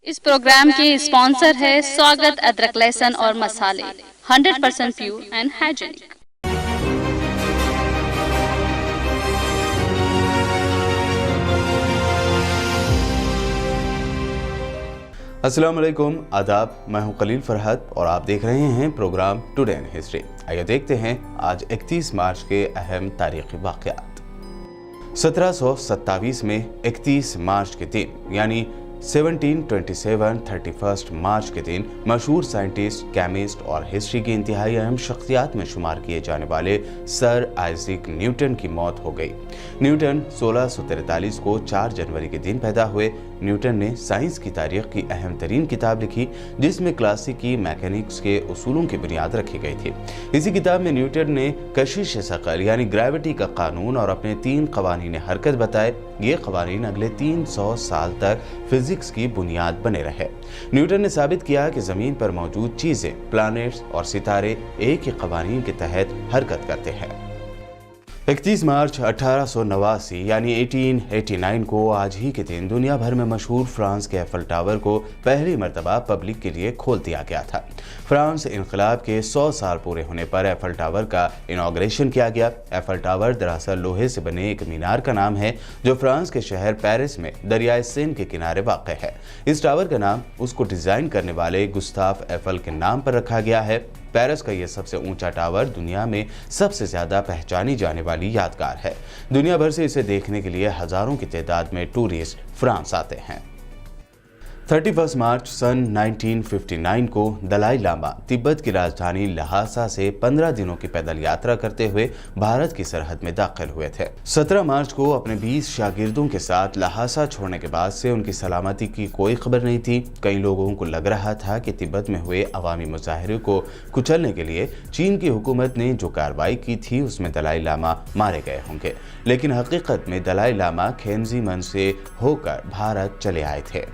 इस प्रोग्राम के स्पॉन्सर है स्वागत अदरक लहसुन और मसाले 100% प्योर एंड हाइजीनिक। अस्सलाम वालेकुम, आदाब। मैं हूं खलील फरहत और आप देख रहे हैं प्रोग्राम टुडे इन हिस्ट्री। आइए देखते हैं आज 31 मार्च के अहम तारीखी वाक़यात। 1727 में 31 मार्च के दिन यानी 1727 31 मार्च के दिन मशहूर साइंटिस्ट, केमिस्ट और हिस्ट्री की इंतहाई अहम शख्सियात में शुमार किए जाने वाले सर आइजैक न्यूटन की मौत हो गई। न्यूटन 1643 को 4 जनवरी के दिन पैदा हुए। न्यूटन ने साइंस की तारीख की अहम तरीन किताब लिखी जिसमें क्लासिकी मैकेनिक्स के उसूलों की बुनियाद रखी गई थी। इसी किताब में न्यूटन ने कशिश सकल यानी ग्रेविटी का कानून और अपने 3 कवानीन हरकत बताए। ये कवानीन अगले 300 साल तक फिजिक्स की बुनियाद बने रहे। न्यूटन ने साबित किया कि जमीन पर मौजूद चीजें, प्लैनेट्स और सितारे एक ही कवानीन के तहत हरकत करते हैं। 31 मार्च 1889 यानी 1889 को आज ही के दिन दुनिया भर में मशहूर फ्रांस के एफल टावर को पहली मर्तबा पब्लिक के लिए खोल दिया गया था। फ्रांस इनकलाब के 100 साल पूरे होने पर एफल टावर का इनॉग्रेशन किया गया। एफल टावर दरअसल लोहे से बने एक मीनार का नाम है जो फ्रांस के शहर पेरिस में दरियाए सेन के किनारे वाक़ है। इस टावर का नाम उसको डिजाइन करने वाले गुस्ताव एफल के नाम पर रखा गया है। पेरिस का यह सबसे ऊंचा टावर दुनिया में सबसे ज्यादा पहचानी जाने वाली यादगार है। दुनिया भर से इसे देखने के लिए हजारों की तादाद में टूरिस्ट फ्रांस आते हैं। 31 मार्च सन 1959 को दलाई लामा तिब्बत की राजधानी लहासा से 15 दिनों की पैदल यात्रा करते हुए भारत की सरहद में दाखिल हुए थे। 17 मार्च को अपने 20 शागिर्दों के साथ लहासा छोड़ने के बाद से उनकी सलामती की कोई खबर नहीं थी। कई लोगों को लग रहा था कि तिब्बत में हुए अवामी मुजाहरे को कुचलने के लिए चीन की हुकूमत ने जो कार्रवाई की थी उसमें दलाई लामा मारे गए होंगे, लेकिन हकीकत में दलाई लामा खेमजी मन से होकर भारत चले आए थे।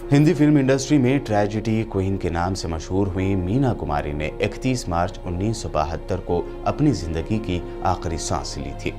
हिंदी फिल्म इंडस्ट्री में ट्रेजेडी क्वीन के नाम से मशहूर हुई मीना कुमारी ने 31 मार्च 1972 को अपनी जिंदगी की आखिरी सांस ली थी।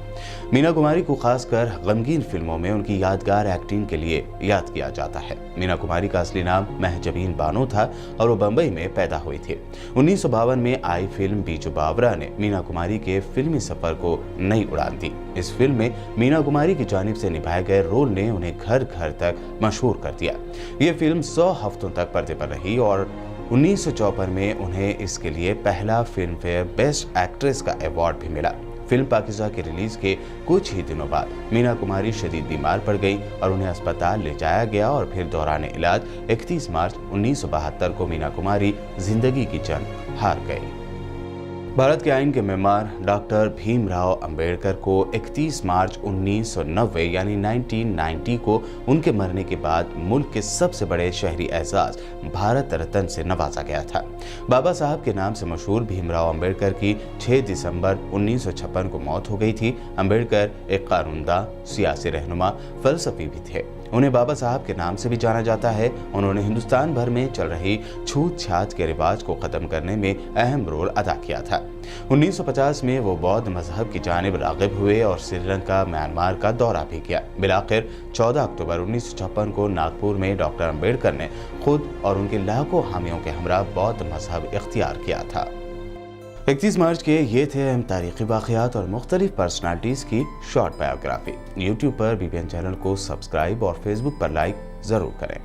मीना कुमारी को खासकर गमगीन फिल्मों में उनकी यादगार एक्टिंग के लिए याद किया जाता है। मीना कुमारी का असली नाम महजबीन बानो था और वो बंबई में पैदा हुई थी। 1952 में आई फिल्म बीजू बावरा ने मीना कुमारी के फिल्मी सफर को नई उड़ान दी। इस फिल्म में मीना कुमारी की जानिब से निभाए गए रोल ने उन्हें घर घर तक मशहूर कर दिया। ये फिल्म 100 हफ्तों तक पर्दे पर रही और 1954 में उन्हें इसके लिए पहला फिल्म फेयर बेस्ट एक्ट्रेस का अवार्ड भी मिला। फिल्म पाकिज़ा के रिलीज के कुछ ही दिनों बाद मीना कुमारी शदीद बीमार पड़ गई और उन्हें अस्पताल ले जाया गया और फिर दौरान इलाज 31 मार्च 1972 को मीना कुमारी जिंदगी की जंग हार गई। भारत के आइन के मेमार डॉक्टर भीमराव अंबेडकर को 31 मार्च 1990 यानी 1990 को उनके मरने के बाद मुल्क के सबसे बड़े शहरी एजाज भारत रत्न से नवाजा गया था। बाबा साहब के नाम से मशहूर भीमराव अंबेडकर की 6 दिसंबर 1956 को मौत हो गई थी। अंबेडकर एक कानूनदा, सियासी रहनुमा, फलसफी भी थे। उन्हें बाबा साहब के नाम से भी जाना जाता है। उन्होंने हिंदुस्तान भर में चल रही छूत छात के रिवाज को खत्म करने में अहम रोल अदा किया था। 1950 में वो बौद्ध मजहब की जानिब रागिब हुए और श्रीलंका, म्यांमार का दौरा भी किया। बिलाखिर 14 अक्टूबर 1956 को नागपुर में डॉक्टर अंबेडकर ने खुद और उनके लाखों हामियों के हमरा बौद्ध मजहब इख्तियार किया था। 31 मार्च के ये थे अहम तारीखी वाक़यात और मुख्तलिफ पर्सनालिटीज़ की शॉर्ट बायोग्राफी। यूट्यूब पर BPN चैनल को सब्सक्राइब और फेसबुक पर लाइक ज़रूर करें।